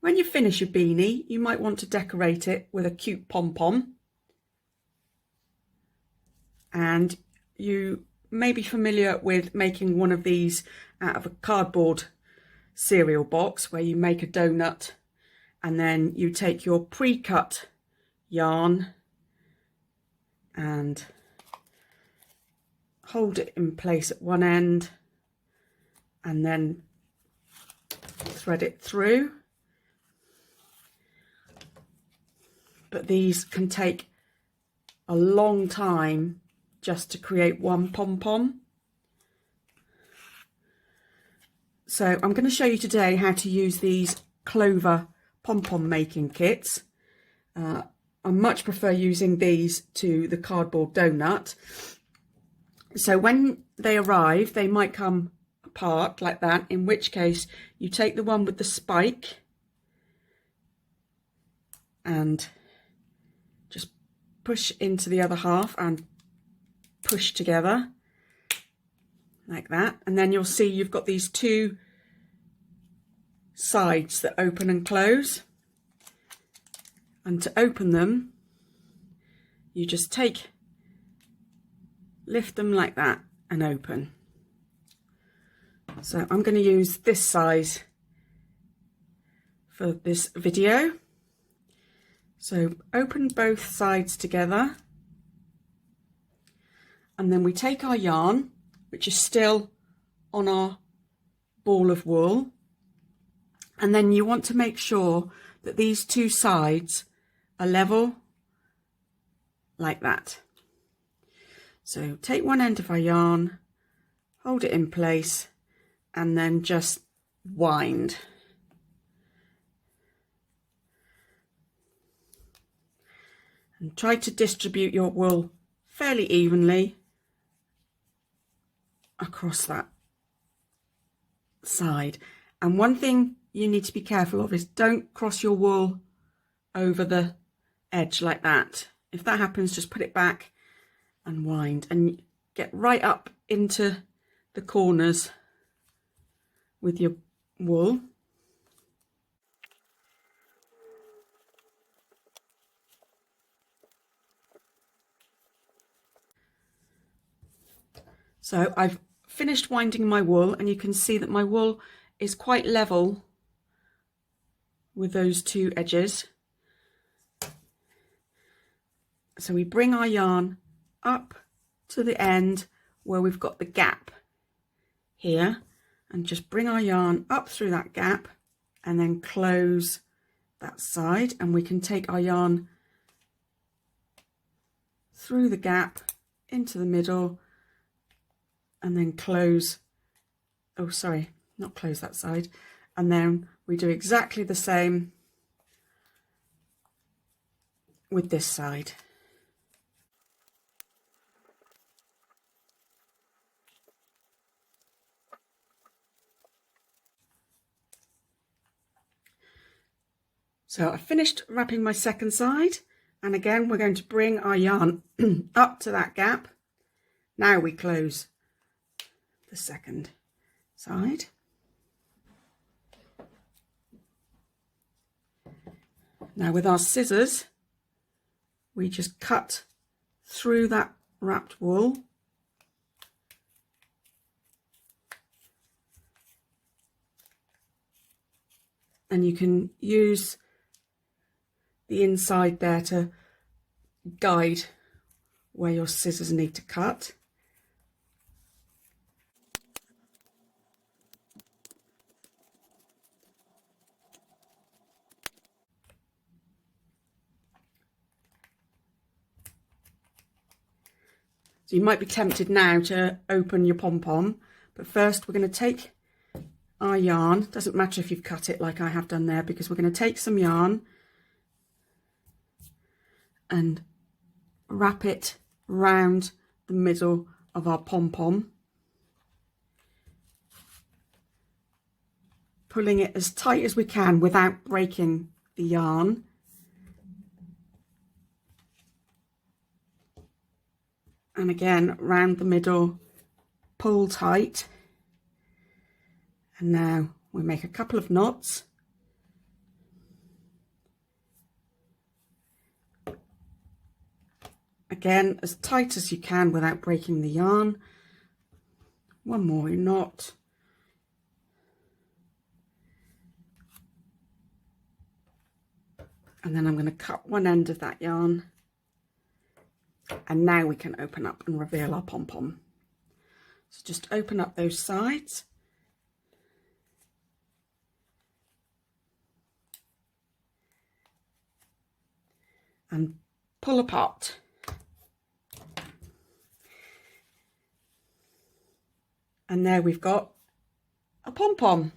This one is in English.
When you finish your beanie, you might want to decorate it with a cute pom-pom. And you may be familiar with making one of these out of a cardboard cereal box, where you make a donut and then you take your pre-cut yarn and hold it in place at one end and then thread it through. But these can take a long time just to create one pom-pom. So I'm going to show you today how to use these Clover pom-pom making kits. I much prefer using these to the cardboard donut. So when they arrive, they might come apart like that, in which case you take the one with the spike and just push into the other half and push together like that, and then you'll see you've got these two sides that open and close. And to open them, you just lift them like that and open. So I'm going to use this size for this video. So open both sides together, and then we take our yarn, which is still on our ball of wool, and then you want to make sure that these two sides are level like that. So take one end of our yarn, hold it in place, and then just wind. And try to distribute your wool fairly evenly across that side. And one thing you need to be careful of is don't cross your wool over the edge like that. If that happens, just put it back and wind, and get right up into the corners with your wool. So I've finished winding my wool, and you can see that my wool is quite level with those two edges. So we bring our yarn up to the end where we've got the gap here, and just bring our yarn up through that gap and then close that side, and we can take our yarn through the gap into the middle and then close, oh sorry, not close that side, and then we do exactly the same with this side. So I finished wrapping my second side, and again we're going to bring our yarn up to that gap. Now we close the second side. Now with our scissors, we just cut through that wrapped wool. And you can use the inside there to guide where your scissors need to cut. So you might be tempted now to open your pom-pom, but first we're going to take our yarn. Doesn't matter if you've cut it like I have done there, because we're going to take some yarn and wrap it round the middle of our pom-pom, pulling it as tight as we can without breaking the yarn. And again, round the middle, pull tight. And now we make a couple of knots. again, as tight as you can without breaking the yarn. One more knot. And then I'm going to cut one end of that yarn. And now we can open up and reveal our pom-pom. So just open up those sides. And pull apart. And there we've got a pom-pom.